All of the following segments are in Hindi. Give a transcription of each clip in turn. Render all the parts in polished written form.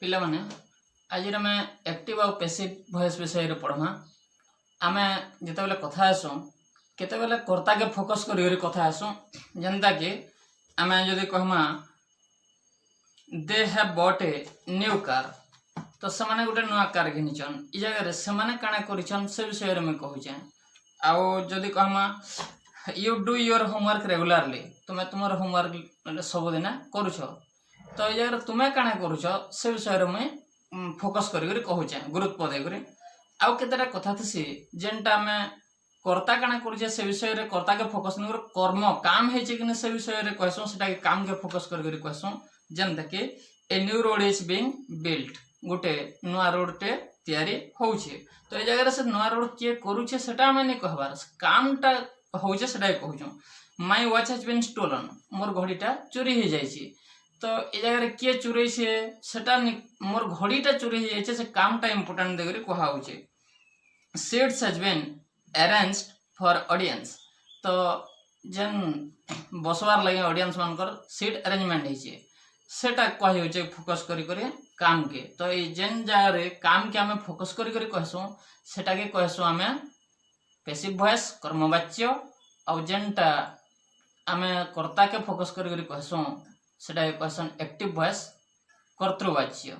पिला माने आज आम एक्टिव आउ पैसिव वॉइस विषय रे पढ़मा। आम जिते बेले कथा आसु केते बेले कर्ता के फोकस करी कथा आसु जनता कि आम जदि कहमा they have bought a new car तो से गोटे नुआ कार घिनिचन इ जगह से काଣା करिछन से विषय में कहूचे। आउ जदि कहमा यू डू योर होमवर्क रेगुलारली तुम्हें तुम होमवर्क सबुदिन करुछ तो ये जगह तुम्हें काଣା करुछ से विषय में फोकस करी कहूचे गुरुत्व देकर। आउ केतेटा कथा थी जेनटा आम कर्ता काଣା करुचे से विषय रे कर्ता के फोकस नहीं कर्म काम होइचे कि से विषय रे कहसुं सेटा के काम के फोकस करी कहसुं। जेनता कि a new road is being built गोटे नुआ रोड टे तैयारी होउछे तो ए जगह से नुआ रोड के करूछे सेटा हम नहीं कहबार कामटा होउछे सेटा कहूछुं। My watch has been stolen मोर घड़ीटा चोरी हो जाइछि तो ए जगह के चोरी से सेटा मोर घड़ीटा चोरी हो जाइछि से कामटा इंपोर्टेंट देकर कहा होउछे। Seats has been arranged for audience तो जेन बसवार लगे ऑडियंस मानकर सीट अरेंजमेंट होइछे सेटा कहि होचे फोकस करी काम के। तो ये जेन जगह काम के आमे फोकस करी कहसुं सेटा के कहसुं आमे पैसिव वॉइस कर्मवाच्य और जेनटा आमे कर्ता के फोकस करी कहसुं सेटा के कहसुं एक्टिव वॉइस कर्तृवाच्य।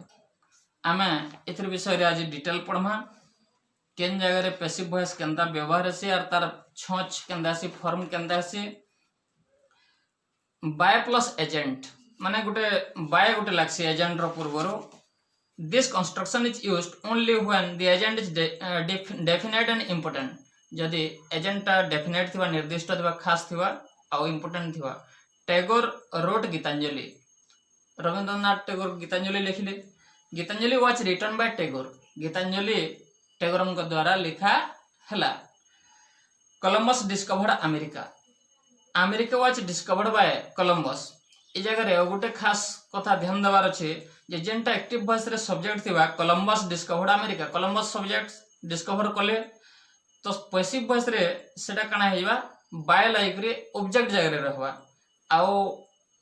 आमे एथर विषय रे आज डिटेल पढ़मा केन जगह रे पैसिव वॉइस केनता व्यवहार से और तार छोच केनता से फॉर्म केनता से बाय प्लस एजेंट माने गोटे बाय गोटे लागसी एजेंट रो पूर्वरो this construction is used only when the agent is definite and important जदि एजेंटा डेफिनेट थिबा निर्दिष्ट थिबा खास थिबा आ इंपोर्टेंट थिबा। टैगोर रोट गीतांजलि रविंद्रनाथ टैगोर गीतांजलि लिखिले। Gitanjali was written by Tagore Gitanjali Tagore द्वारा लिखा हला। Columbus discovered America America was discovered by Columbus. इ जगह गोटे खास कथा ध्यान देवार अच्छे जे जेनटा एक्टिव वॉइस रे सब्जेक्ट थिबा Columbus discovered America Columbus subject discover कले तो पैसिव वॉइस रे सेटा काना हेबा बाय लाइक रे ऑब्जेक्ट जगह रे रहबा आउ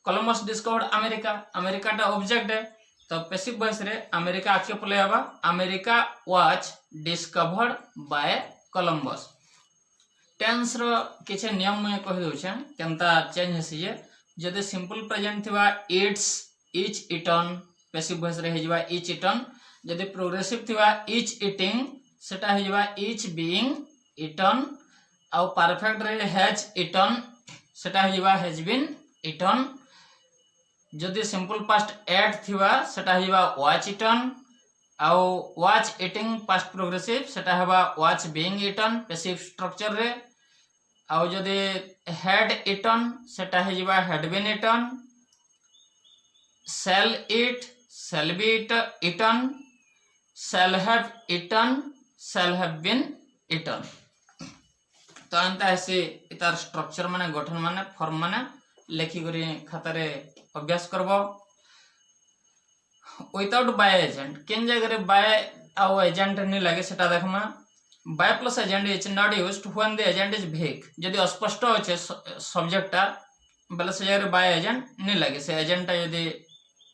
कोलंबस डिस्कवर्ड अमेरिका अमेरिका टा ऑब्जेक्ट है तो पैसिव वॉइस रे अमेरिका आके पले आबा America was discovered by Columbus. Tense रो किछ नियम में कहि दोछे केनता चेंज हेसी जे जदि सिंपल प्रेजेंट थिबा eats is eaten passive voice रे हेजबा इच इटन जदि प्रोग्रेसिव थिबा इच इटिंग सेटा हेजबा इच बीइंग इटन आउ परफेक्ट रे हैज इटन सेटा हेजबा हैज बीन इटन। जदि सिंपल पास्ट एट थिबा सेटा हेजबा वाच इटन आउ वाच इटिंग पास्ट प्रोग्रेसिव सेटा हेबा was being eaten passive structure रे। आउ जदि हैड इटन सेटा हेजिबा had been eaten. Sell it cell B eaten shall have eaten shall have been eaten. तो अंत ऐसे इतार स्ट्रक्चर माने गठन माने फॉर्म माने लेखि करी खाता रे अभ्यास करबो। विदाउट बाय एजेंट केन जगह रे बाय आउ एजेंट नहीं लगे सेटा देखमा। By plus agent is not used when the agent is vague यदि अस्पष्ट होचे सब्जेक्टटा बेले से जगह बाय एजेंट नहीं लगे से एजेंटटा यदि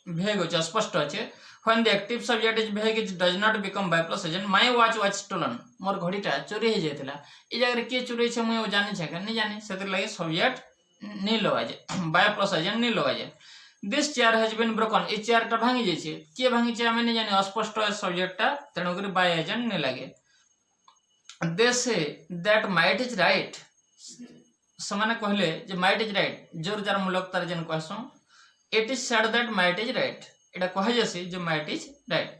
भेग होचे अस्पष्ट होचे when the active subject is vague it does not become by plus agent. My watch was stolen मोर घड़ीटा चोरी हो जायतिला इ जगह के चोरी छे मुई जानि छै के नहीं जानि सेतिर लगे सब्जेक्ट नहीं लगा जाय बाय प्लस एजेंट नहीं लगा जाय। This chair has been broken इ चेयरटा भांगी जायछि के भांगी छै हमें नहीं जानि अस्पष्ट है सब्जेक्टटा तेणु करी बाय एजेंट नहीं लगे। They say that might is right समाने कहले जे might is right जोर जार मूलक तार जन कहसुं it is said that might is right एटा कहे जैसे जो might is right।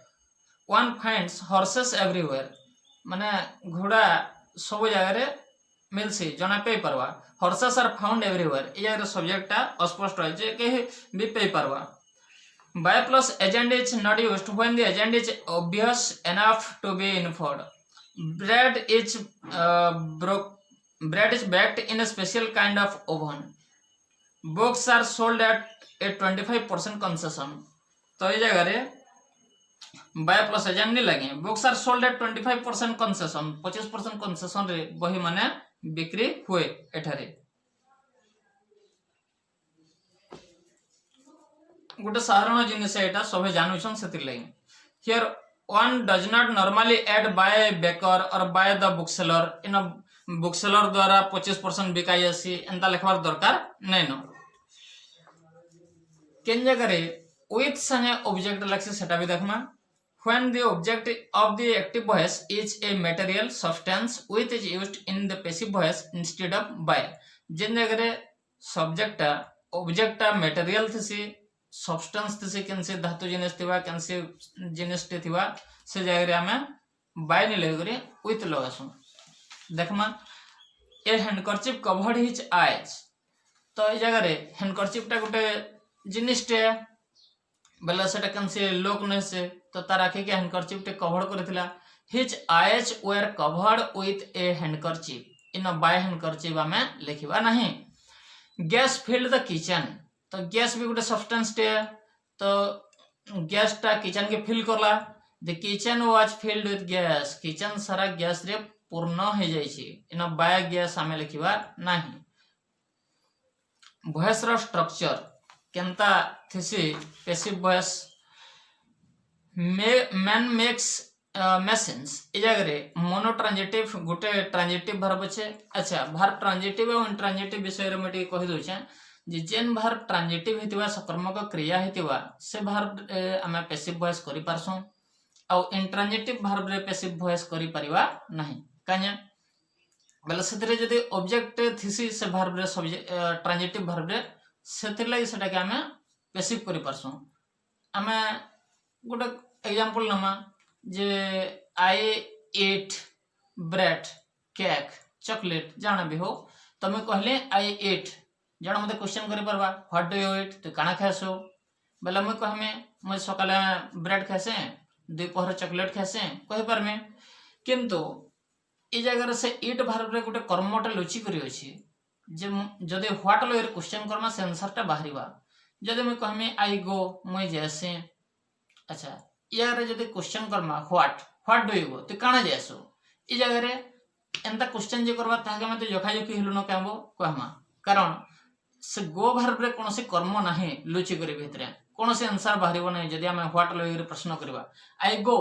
one finds horses everywhere माने घोड़ा सब जगह रे मिलसी जना पे परवा horses are found everywhere ए जगह सब्जेक्ट ता अस्पष्ट है जे के भी पे परवा। by plus agent is not used when the agent is obvious enough to be inferred। bread is baked in a special kind of oven। books are sold at a 25% concession। तो ये जगह रे बाय प्लस एजेंट नहीं लगे books are sold at 25% concession 25% concession रे बही माने बिक्री हुए एठारे। गोटे साधारण जिनिस एटा सभे जानुछन सेतिर लई here one does not normally add by baker और बाय द बुक सेलर इन बुक सेलर द्वारा 25% बिकाई आसी एंता लिखबार दरकार नै न केन जगह रे विथ संगे ऑब्जेक्ट लागसे सेटा भी देखमा when the object of the active voice is a material substance which is used in the passive voice instead of by जेन जगह रे सब्जेक्ट ऑब्जेक्ट मटेरियल थसी सब्सटेंस थसी केनसे धातु जिनिस थिबा केनसे जिनिस टे थिबा से जगह रे हमें बाय ने ले करे विथ लगासु देखमा a handkerchief covered his eyes तो ए जगह रे हैंडकरचिप टा गोटे जिनिस टे बेला सेटा केनसे लोक ने से तो तार आखि के हैंडकरचिप टे कवर करथिला his eyes were covered with a handkerchief in by handkerchief हमें लिखिबा नहीं गैस फिल्ड द किचन तो गैस भी गोटे सब्सटेंस टे तो गैस टा किचन के फिल करला the kitchen was filled with gas kitchen सारा गैस रे पूर्ण हो जाई छी इन बाय गैस हमें लिखिबा नहीं वॉइस रो स्ट्रक्चर केनता थिसी passive voice man makes machines ए जगह रे मोनो ट्रांजिटिव गोटे ट्रांजिटिव वर्ब छे अच्छा वर्ब ट्रांजिटिव और इंट्रांजिटिव विषय रे मटी कहि दउ छे जे जेन वर्ब ट्रांजिटिव हेतिबा सकर्मक क्रिया हेतिबा से वर्ब हमें पैसिव वॉइस करि परसो और इंट्रांजिटिव वर्ब रे पैसिव वॉइस करि परिबा नहीं कान्या बेला सेतरे जदी ऑब्जेक्ट थिसी से वर्ब रे सब्जेक्ट ट्रांजिटिव वर्ब रे सेतिर लागि सेटा के हमें पैसिव करि परसो हमें गोटे एग्जांपल नमा जे आई एट ब्रेड केक चॉकलेट जाना भी हो तो मैं कहले आई एट जण मते क्वेश्चन करि परबा व्हाट डू यू ईट तो काना खासो बेला मैं कहमे मैं सकाले ब्रेड खासे दोपहर चॉकलेट खासे कहि पर में किंतु ए जगह से ईट वर्ब रे गोटे कर्मटा लुचि करी अछि जे जदे व्हाट लो क्वेश्चन करमा से आंसर टा बाहरिबा जदे मैं कहमे आई गो मैं जैसे अच्छा यार जदे question Karma what do you go तो काना जैसो ई जगह रे एंता क्वेश्चन जे करबा ताके मते जोखा जोखी हेलु न कहबो कहमा कारण से गो वर्ब रे कोनोसी कर्म नाही लुचि करी भितरे कोनोसी आंसर बाहरिबो नै जदि हम व्हाट लो रे प्रश्न करबा आई गो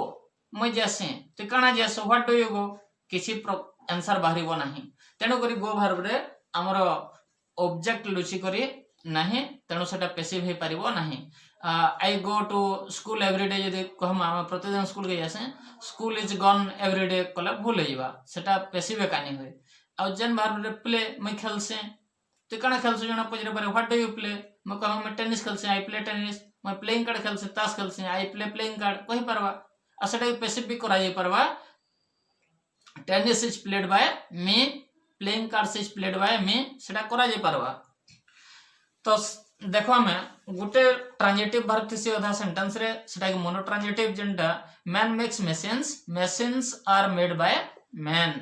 मैं जैसे तो काना जैसो व्हाट डू यू गो किसी आंसर बाहरिबो नाही तेनो करी गो वर्ब रे हमर ऑब्जेक्ट लुचि करी नाही तेनो सेटा पैसिव हे परिबो नाही आई गो टू स्कूल एवरीडे जदि कहम हम प्रतिदिन स्कूल गई आसे स्कूल इज गॉन एवरीडे कला भूल जाइबा सेटा पैसिव कानी होय आ जेन वर्ब रे प्ले मैं खेलसे तो काना खेलसे जणा पजरे पर व्हाट डू यू प्ले मैं कहम मैं टेनिस खेलसे आई प्ले टेनिस मैं प्लेइंग कार्ड खेलसे ताश खेलसे आई प्ले प्लेइंग कार्ड कहि परबा आ सेटा पैसिव भी करा जाय परबा tennis is played by me playing cards is played by me सेटा करा जाय परबा तो देखो हमें गोटे ट्रांजिटिव वर्ब थिसी अधा सेंटेंस रे सेटा के मोनो ट्रांजिटिव जेंटा man makes machines machines are made by man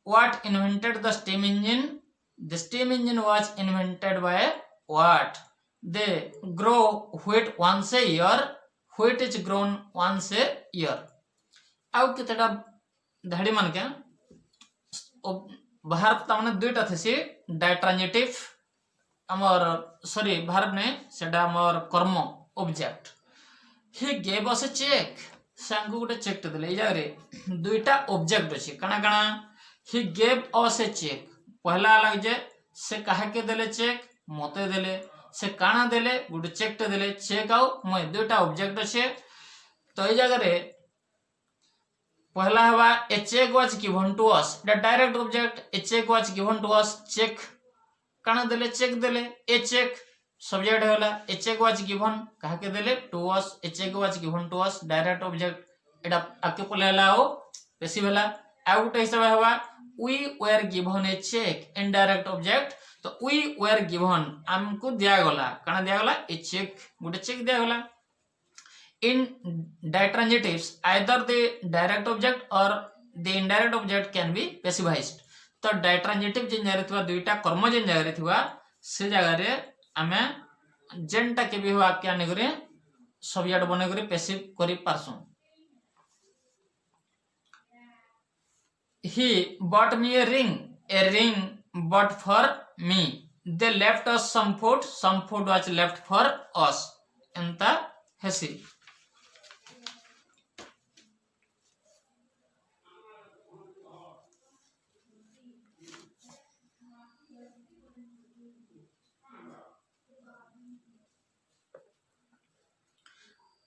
what invented the steam engine was invented by what they grow wheat once a year wheat is grown once a year आउ केतेटा धाडी मान के वर्ब त माने दुईटा थिसी डायट्रांजिटिव हमर सॉरी वर्ब ने सेटा हमर कर्म object he gave us a cheque सांगु गोटे चेक त देले या रे दुईटा ऑब्जेक्ट अछि कना कना ही गेव अस ए चेक पहला अलग जे से काहे के देले चेक मते देले से काना देले गोटे चेक त देले चेक आउ मैं दुईटा ऑब्जेक्ट अछि तो ए जगह रे पहला हवा a check was given to us the direct object a check was given to us check काना देले चेक देले ए चेक सब्जेक्ट होला ए चेक वाज गिवन कहा के देले to us a check was given to us direct object एटा आके पलेला हो पैसिव होला आ गोटे हिसाब हवा we were given a cheque indirect object तो वी वेयर गिवन हमको दिया गला काना दिया गला ए चेक गोटे चेक दिया गला in ditransitives either the direct object or the indirect object can be passivized तो डायट्रांजिटिव जेन जगह थिबा दुईटा कर्म जेन जगह थिबा से जगह रे हमें जेनटा के भी वाक्य आने करे सब्जेक्ट बने करे पैसिव करि पारसु he bought me a ring bought for me they left us some food was left for us एंता हेसी।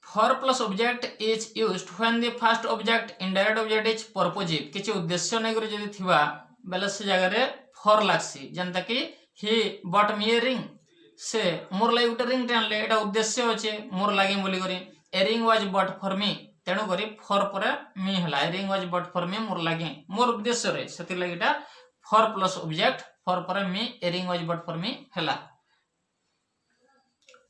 For plus object is used when the first object indirect object is purposive किछि उद्देश्य नै करी जदी थिबा बेले से जगह रे for लागसी जनता कि he bought me a ring से मोर लागि उटे रिंग टानले एटा उद्देश्य होचे मोर लागि बोली करी a ring was bought for me तेणु करी for पर me हला a ring was bought for me मोर लागि मोर उद्देश्य रे सेति लागिटा for plus object for पर me a ring was bought for me हला।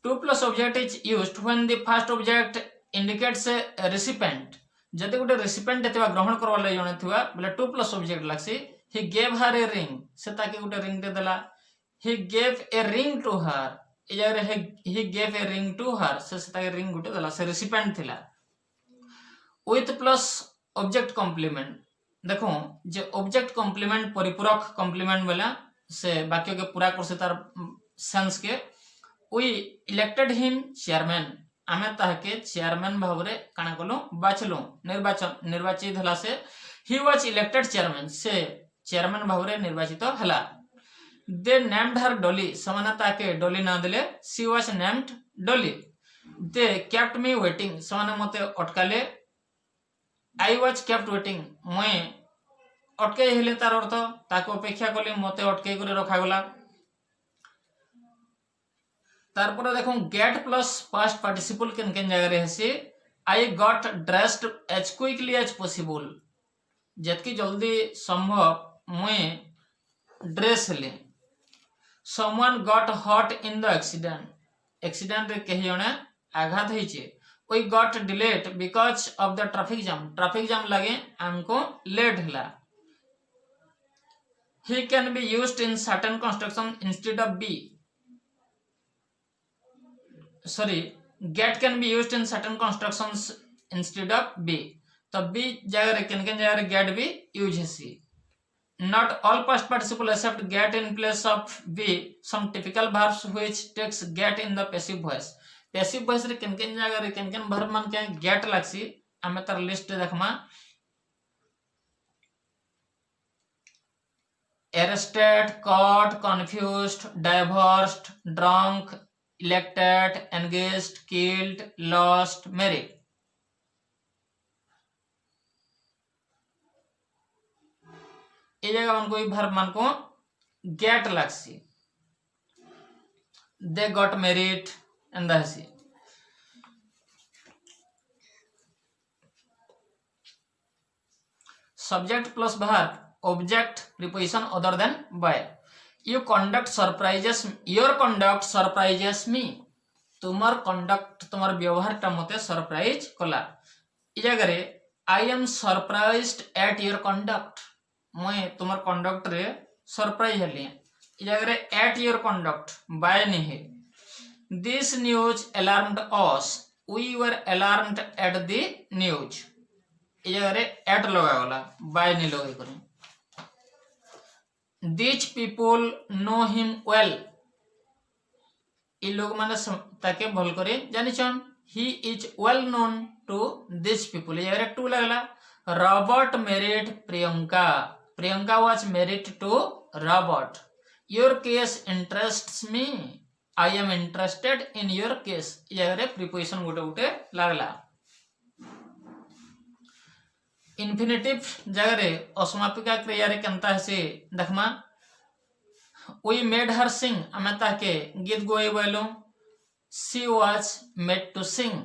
To plus object is used when the first object indicates a recipient जदि गोटे recipient एतबा ग्रहण करवा ले जने थिबा बोले to plus object लागसी he gave her a ring से ताके गोटे ring दे देला he gave a ring to her ए जगह he gave a ring to her से ताके ring गोटे देला से recipient थिला। with plus object complement देखो जे object complement परिपूरक complement वाला से वाक्य के पूरा कर से तार सेंस के we elected him chairman आमे ताके चेयरमैन भावरे काना कलो बाछलो निर्वाचित हला से he was elected chairman से चेयरमैन भावरे निर्वाचित हला। they named her Dolly समाना ताके डॉली ना देले she was named Dolly। they kept me waiting समाना मते अटकाले I was kept waiting मैं अटके हेले तार अर्थ ताको अपेक्षा कले मते अटके करे रखा गला। तारपर देखो गेट प्लस पास्ट पार्टिसिपल केन केन जगह रे हसी I got dressed as quickly as possible जतकी जल्दी संभव मुए ड्रेस ले। Someone got hurt in the accident रे कहि जने आघात होइचे we got delayed because of the traffic jam लगे हमको लेट हला। He can be used in certain construction instead of be get can be used in certain constructions instead of be तो be जगह रे केन केन जगह रे get भी यूज है। not all past participle except get in place of be some typical verbs which takes get in the passive voice रे केन केन जगह रे केन केन verb मान के get लागसी हमें तार list देखमा arrested caught confused divorced drunk elected engaged killed lost married। ये जगह उनको verb मान को get लागसी they got married and हसी। subject plus verb object preposition other than by your conduct surprises me तुम्हार कंडक्ट तुम्हार व्यवहार टा मते सरप्राइज कला। इ जगह रे I am surprised at your conduct मैं तुम्हार कंडक्ट रे सरप्राइज हली। इ जगह रे एट योर कंडक्ट बाय नहीं है। This news alarmed us we were alarmed at the news इ जगह रे एट लगा वाला बाय नहीं लगे करे। These people know him well इ लोग माने ताके भल करे जानिछन he is well known to these people ये रे टू लागला। Robert married Priyanka was married to Robert। your case interests me I am interested in your case ये रे प्रीपोजिशन गोटे गोटे लागला। इन्फिनेटिव जगह रे असमापिका क्रिया रे केनता हसे देखमा we made her sing आमे ताके गीत गोई बोलू she was made to sing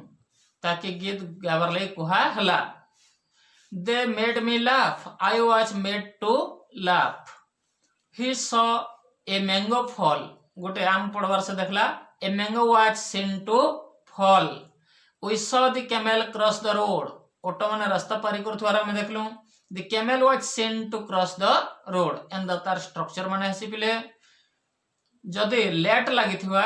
ताके गीत गावर ले कुहा हला। they made me laugh I was made to laugh। he saw a mango fall गोटे आम पड़वार से देखला a mango was seen to fall। we saw the camel cross the road auto माने रास्ता पारी करथुवार में देखलु the camel was seen to cross the road and the तार स्ट्रक्चर माने हसी पिले जदि let लागिथिवा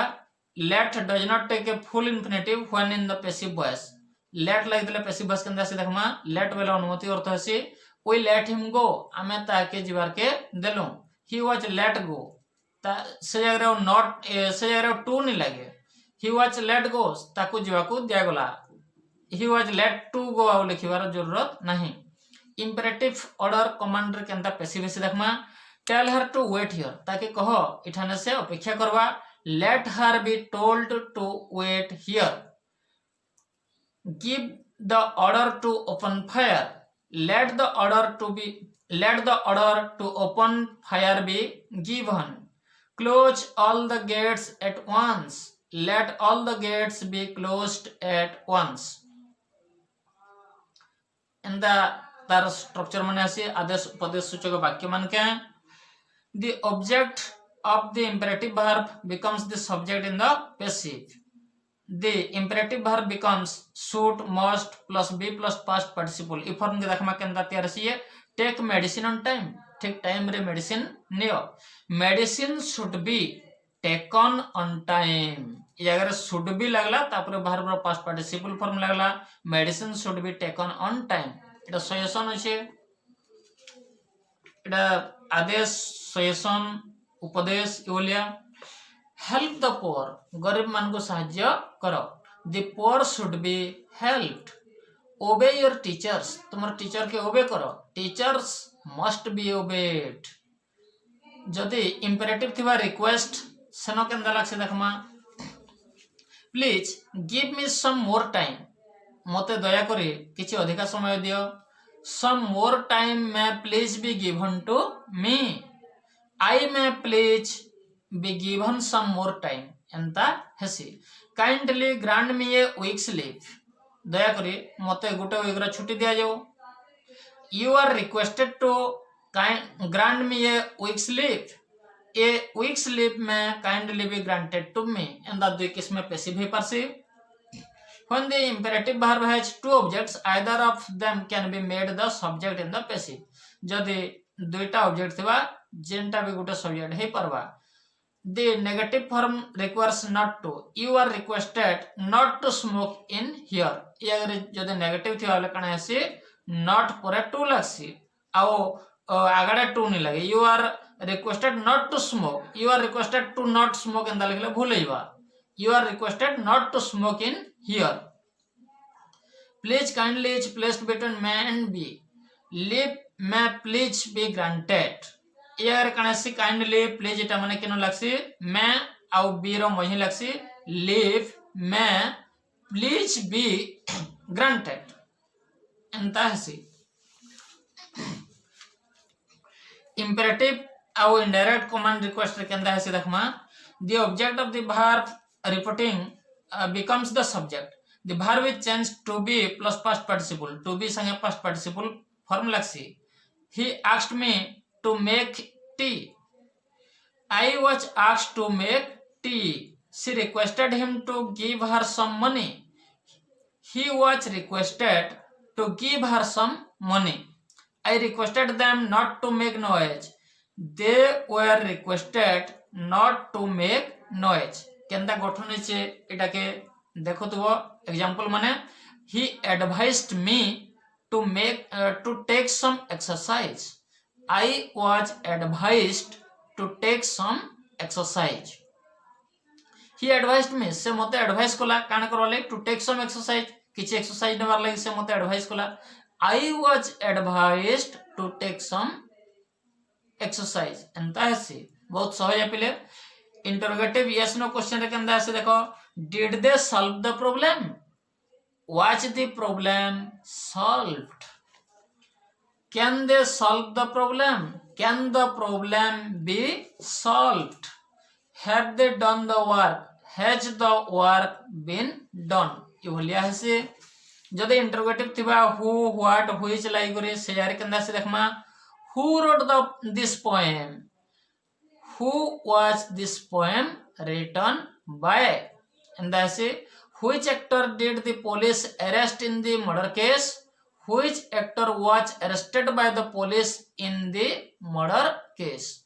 let does not take a full infinitive when in the passive voice let लागितले passive voice केंदा से देखमा let वेला अनुमति अर्थ हसी we let him go आमे ताके जीवार के देलु he was let go ता से जगह not से जगह to नहीं लागे ही वाज लेट गो ताकू जीवाकू दिया गला he was let to go आउ लिखिबार जरूरत नहीं इंपेरेटिव ऑर्डर कमांड रे केनता पैसिव से देखमा tell her to wait here ताकि कह इठाने से अपेक्षा करवा let her be told to wait here give the order to open fire let the order to open fire be given close all the gates at once let all the gates be closed at once in the तार स्ट्रक्चर माने आसी आदेश उपदेश सूचक वाक्य मान के the object of the imperative verb becomes the subject in the passive the imperative verb becomes should must plus be plus past participle E form के देखमा केनता तैयार सिए टेक मेडिसिन ऑन टाइम ठीक टाइम रे medicine neo medicine should be taken on time ये अगर शुड बी लगला तापर verb रो past participle फॉर्म लगला medicine should be taken on time Etah suggestion अछि एटा आदेश सजेशन उपदेश इवलिया हेल्प द पोर गरीब मान को साहाय्य करो the poor should be helped obey your teachers तुम टीचर के ओबे करो टीचर्स मस्ट बी ओबेड जदि इंपेरेटिव थिबा रिक्वेस्ट सेनो केंदा लागसे देखमा please give me some more time मते दया करी किछि अधिका समय दियो some more time may please be given to me I may please be given some more time एंता हेसी kindly grant me a week's leave दया करी मते गुटे वीक रा छुट्टी दिया जाओ you are requested to grant me a week's leave may kindly be granted to me एंदा दुई किस्म पैसिव है passive when the imperative verb has two objects either of them can be made the subject in the passive जदि दुईटा ऑब्जेक्ट थिबा जेनटा भी गुटे subject hey Parba the negative form requires not to you are requested not to smoke in here ये अगर जदि नेगेटिव थी वाले कने ऐसे not पर टू लागसी आओ आगडा टू नहीं लगे you are requested not to smoke you are requested to not smoke एंदा लिखले भूलैबा you are requested not to smoke in here please kindly is placed between may and be leave may please be granted ये अगर कनेसी काइंडली प्लीज एटा माने केनो लागसी मैं आउ बी रो मही लागसी leave may please be granted एंता हसी इंपेरेटिव आउ इनडायरेक्ट कमांड रिक्वेस्ट केंदा हसी देखमा the object of the verb reporting becomes the subject the verb is changed to be plus past participle to be संगे past participle फॉर्म लागसी he asked me to make tea I was asked to make tea she requested him to give her some money he was requested to give her some money I requested them not to make noise they were requested not to make noise केंदा गठन छे एटा के देखो तो एग्जांपल माने he advised me to make to take some exercise I was advised to take some exercise. He advised me से मते एडवाइस कला कान करले to take some exercise किछि एक्सरसाइज नबार लागि से मते एडवाइस कला I was advised to take some exercise एंता हसी बहुत सहज आपिले इंटरोगेटिव यस नो क्वेश्चन रे केंदा हसी देखो did they solve the problem was the problem solved can they solve the problem can the problem be solved have they done the work has the work been done ये भलिया हसे जदि इंटरोगेटिव थिबा who what which लाई करे से यार केंदा से देखमा who wrote this poem who was this poem written by and say which actor did the police arrest in the murder case which actor was arrested by the police in the murder case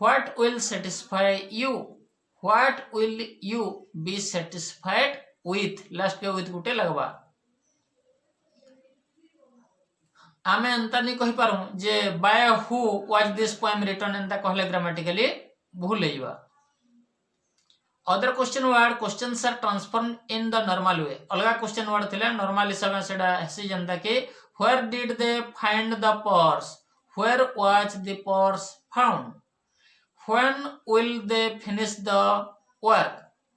what will satisfy you what will you be satisfied with last के with गुटे लगवा आमे अंतर नहीं कहि पारू जे by who was this poem written एंता कहले ग्रामेटिकली भूल लेइबा other question word questions are transform in the normal way अलग क्वेश्चन वर्ड थिले नॉर्मल हिसाब से सेडा हसी जनता के where did they find the purse where was the purse found when will they finish the work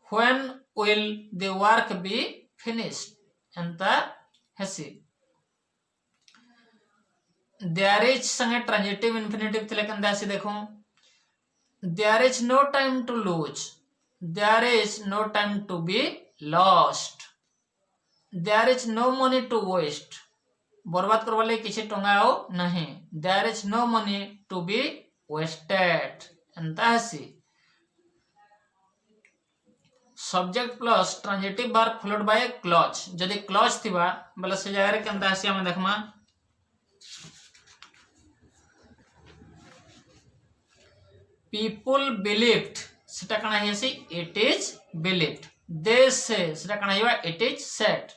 when will the work be finished anta hesi there is संगे ट्रांजिटिव इन्फिनिटिव थिले कंदा हसी देखो there is no time to lose there is no time to be lost there is no money to waste बर्बाद करवा ले किसी टंगा हो नहीं there is no money to be wasted एंता हसी subject plus transitive verb followed by clause जदि क्लॉज थिबा बले से जगह रे केंता हसी हम देखमा पीपल बिलीव्ड सेटा कना हेसी it is believed they say सेटा कना हिवा it is said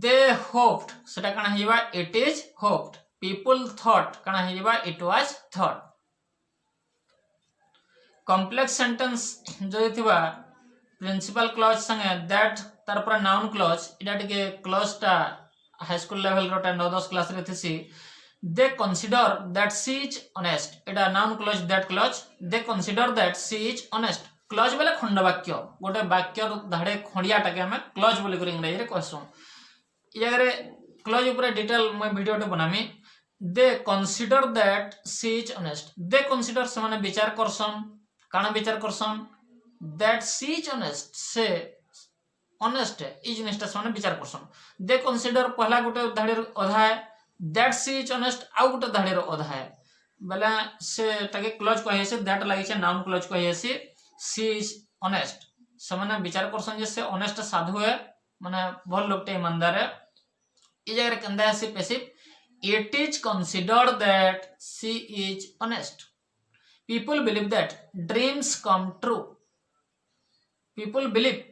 they hoped सेटा कना हिवा it is hoped people thought kana hiba it was thought complex sentence जो थिबा प्रिंसिपल क्लॉज संगे दैट तार पर नाउन क्लॉज इडा टिके क्लॉज टा हाई स्कूल लेवल रोटा 9-10 क्लास रे थिसी they consider that she is honest इडा noun clause that clause they consider that she is honest clause बोले खंड वाक्य गोटे वाक्य धाड़े खंडिया टाके हम क्लॉज बोली कर इंग्लिश रे कहसु इ जगह रे क्लॉज ऊपर डिटेल मैं वीडियो टे बनामी they consider that she is honest they consider से माने विचार करसन काना विचार करसन दैट शी इज ऑनेस्ट से ऑनेस्ट है इज निष्ठा से माने विचार करसन दे कंसीडर पहला गोटे धाड़ी अधा है दैट शी इज ऑनेस्ट आउ गोटे धाड़ी अधा है बेला से ताके क्लॉज कहि से दैट लागि से नाउन क्लॉज कहि से शी इज ऑनेस्ट से माने विचार करसन जे से ऑनेस्ट साधु है माने भल लोकटे ईमानदार है इ जगह रे कंदा है passive it is considered that she is honest people believe that dreams come true people believe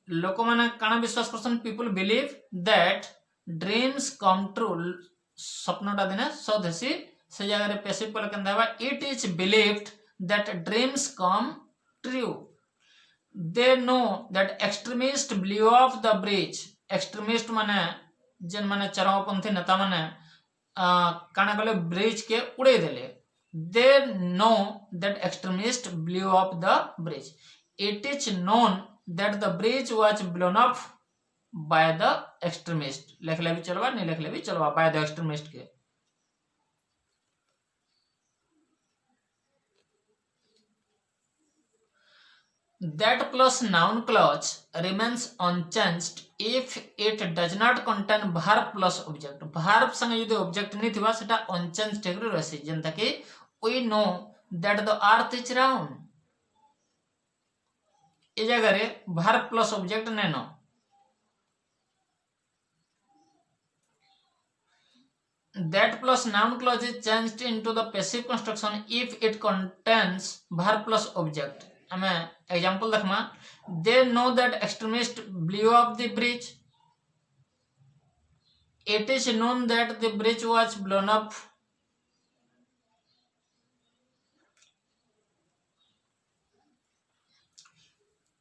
लोक माने काना विश्वास करसन people believe that dreams come true स्वप्नटा दिने सदसी से जगह रे पैसिव पर कंदा बा it is believed that dreams come true they know that extremists blew off the bridge extremist माने जन माने चरमपंथी नेता माने काना कले ब्रिज के उड़े देले they know that extremist blew up the bridge it is known that the bridge was blown up by the extremist लिखले भी चलवा नहीं लिखले भी चलवा बाय द एक्सट्रीमिस्ट के that plus noun clause remains unchanged if it does not contain verb plus object verb संगे यदि object नहीं थिबा सेटा unchanged टेकरे रहसी जेंता कि we know that the earth is round ए जगह रे verb plus object नै no that plus noun clause is changed into the passive construction if it contains verb plus object हमें example देखमा they know that extremists blew up the bridge it is known that the bridge was blown up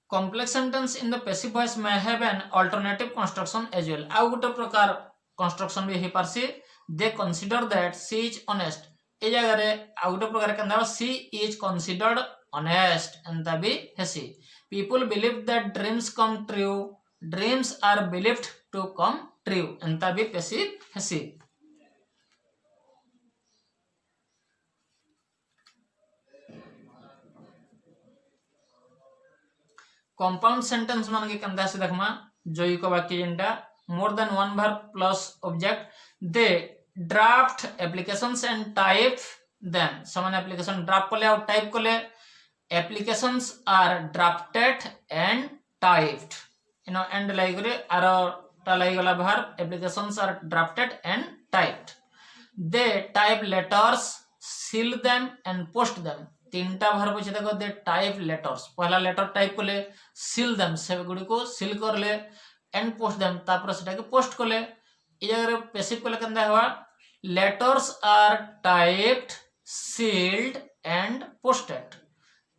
complex sentence in the passive voice may have an alternative construction as well आउ गोटे प्रकार construction भी हे Parsi they consider that she is honest ए जगह रे आउ गोटे प्रकार कंदा she is considered honest and the be hesi people believe that dreams come true dreams are believed to come true and the be passive hesi compound sentence मान के कंदा से देखमा जोई को वाक्य जेंटा more than one verb plus object they draft applications and type them समान application draft कोले और type कोले applications are drafted and typed and like aro ta like gala verb applications are drafted and typed they type letters seal them and post them तीनटा verb अछि देखो they type letters पहला letter type कोले seal them से गुडी को seal करले and post them तापर सेटा के post कोले इ जगह रे passive कोले कंदा हवा letters are typed sealed and posted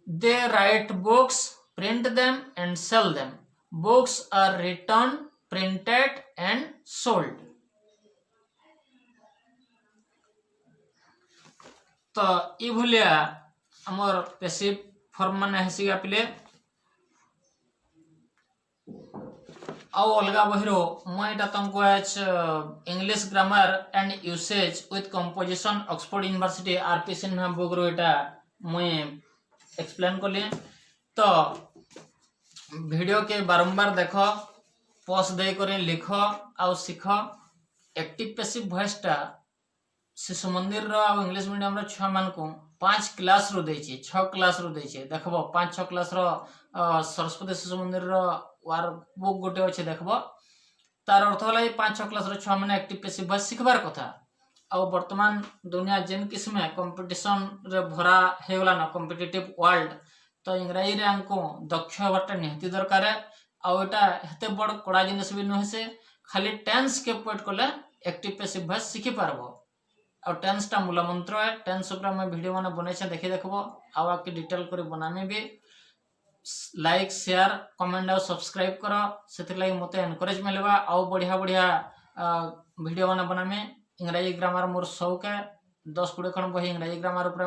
They write books, print them and sell them. Books are written, printed and sold. तो ई भलिया हमर पैसिव फॉर्म माने हेसिगा पिले आउ अलगा बहिरो मैं एटा तुमको आज English grammar and usage with composition Oxford University RP Sinha book रो एटा मैं एक्सप्लेन करली। तो वीडियो के बारंबार देखो, पॉज दे करे लिखो आउ सीखो। एक्टिव पैसिव वॉइस टा शिशु मंदिर रो आ इंग्लिश मीडियम रो छुआ मान को 5 क्लास रो देछि, 6 क्लास रो देछि। देखबो 5-6 क्लास रो सरस्वती शिशु मंदिर रो वार बुक गोटे अछि देखबो। तार अर्थ होला 5-6 क्लास रो छुआ माने एक्टिव पैसिव वॉइस सिखबार कथा। आ वर्तमान दुनिया जेन किस्म कंपटीशन रे भरा हे गला ना कॉम्पिटिटिव वर्ल्ड, तो इंग्रजी रे हमको दक्ष होबाटा निहती दरकार है। आ एटा हेते बड़ कड़ा जिनिस भी नहे से खाली टेंस के पॉइंट कोले एक्टिव पैसिव वॉइस सिखि पारबो। और टेंस टा मूल मंत्र है। टेंस ऊपर मैं वीडियो माने बनै छै देखि देखबो। आ आके डिटेल करे बनामे भी लाइक शेयर कमेंट और सब्सक्राइब करो, सेति लागि मते एनकरेज मिलबा। आ बढ़िया बढ़िया वीडियो माने बनामे। इंग्रजी ग्रामर मोर शौक है। 10-20 खण बही इंग्रजी ग्रामर ऊपर